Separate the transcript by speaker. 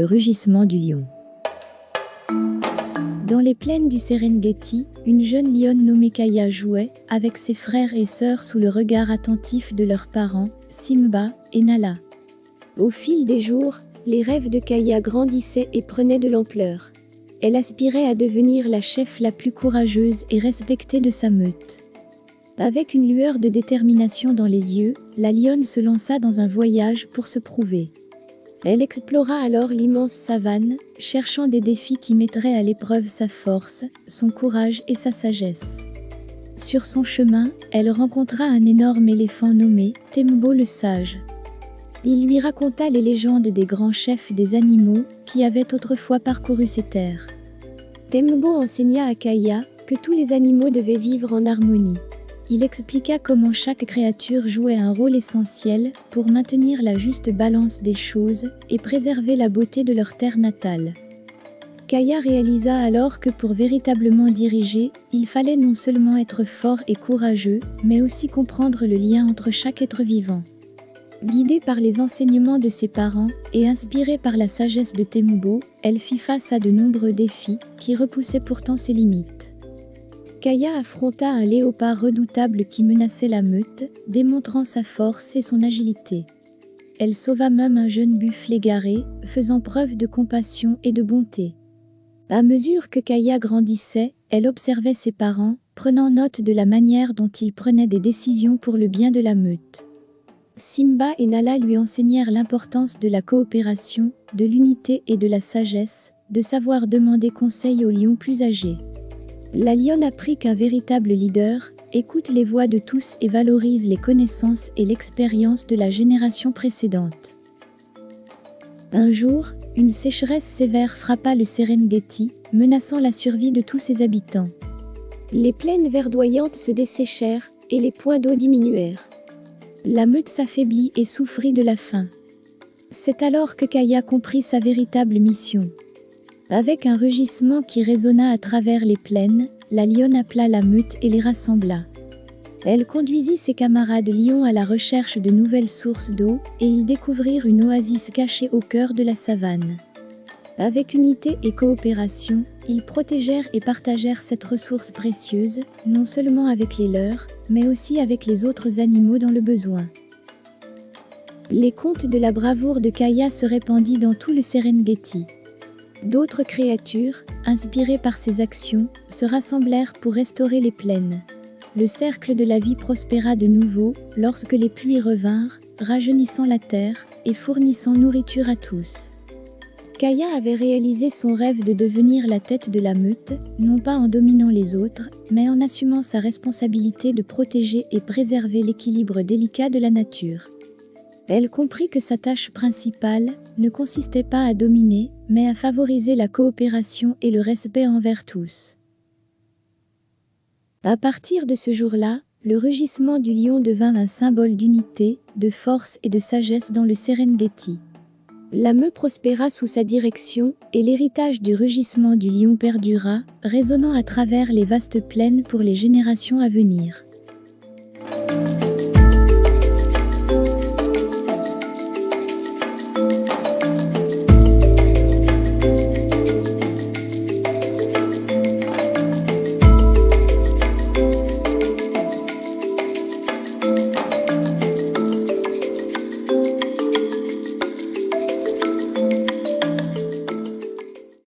Speaker 1: rugissement du lion. Dans les plaines du Serengeti, une jeune lionne nommée Kaya jouait, avec ses frères et sœurs sous le regard attentif de leurs parents, Simba et Nala. Au fil des jours, les rêves de Kaya grandissaient et prenaient de l'ampleur. Elle aspirait à devenir la chef la plus courageuse et respectée de sa meute. Avec une lueur de détermination dans les yeux, la lionne se lança dans un voyage pour se prouver. Elle explora alors l'immense savane, cherchant des défis qui mettraient à l'épreuve sa force, son courage et sa sagesse. Sur son chemin, elle rencontra un énorme éléphant nommé Tembo le Sage. Il lui raconta les légendes des grands chefs des animaux qui avaient autrefois parcouru ces terres. Tembo enseigna à Kaya que tous les animaux devaient vivre en harmonie. Il expliqua comment chaque créature jouait un rôle essentiel pour maintenir la juste balance des choses et préserver la beauté de leur terre natale. Kaya réalisa alors que pour véritablement diriger, il fallait non seulement être fort et courageux, mais aussi comprendre le lien entre chaque être vivant. Guidée par les enseignements de ses parents et inspirée par la sagesse de Tembo, elle fit face à de nombreux défis qui repoussaient pourtant ses limites. Kaya affronta un léopard redoutable qui menaçait la meute, démontrant sa force et son agilité. Elle sauva même un jeune buffle égaré, faisant preuve de compassion et de bonté. À mesure que Kaya grandissait, elle observait ses parents, prenant note de la manière dont ils prenaient des décisions pour le bien de la meute. Simba et Nala lui enseignèrent l'importance de la coopération, de l'unité et de la sagesse, de savoir demander conseil aux lions plus âgés. La lionne apprit qu'un véritable leader écoute les voix de tous et valorise les connaissances et l'expérience de la génération précédente. Un jour, une sécheresse sévère frappa le Serengeti, menaçant la survie de tous ses habitants. Les plaines verdoyantes se desséchèrent et les points d'eau diminuèrent. La meute s'affaiblit et souffrit de la faim. C'est alors que Kaya comprit sa véritable mission. Avec un rugissement qui résonna à travers les plaines, la lionne appela la meute et les rassembla. Elle conduisit ses camarades lions à la recherche de nouvelles sources d'eau et ils découvrirent une oasis cachée au cœur de la savane. Avec unité et coopération, ils protégèrent et partagèrent cette ressource précieuse, non seulement avec les leurs, mais aussi avec les autres animaux dans le besoin. Les contes de la bravoure de Kaya se répandit dans tout le Serengeti. D'autres créatures, inspirées par ses actions, se rassemblèrent pour restaurer les plaines. Le cercle de la vie prospéra de nouveau lorsque les pluies revinrent, rajeunissant la terre et fournissant nourriture à tous. Kaya avait réalisé son rêve de devenir la tête de la meute, non pas en dominant les autres, mais en assumant sa responsabilité de protéger et préserver l'équilibre délicat de la nature. Elle comprit que sa tâche principale ne consistait pas à dominer, mais à favoriser la coopération et le respect envers tous. À partir de ce jour-là, le rugissement du lion devint un symbole d'unité, de force et de sagesse dans le Serengeti. La meute prospéra sous sa direction et l'héritage du rugissement du lion perdura, résonnant à travers les vastes plaines pour les générations à venir.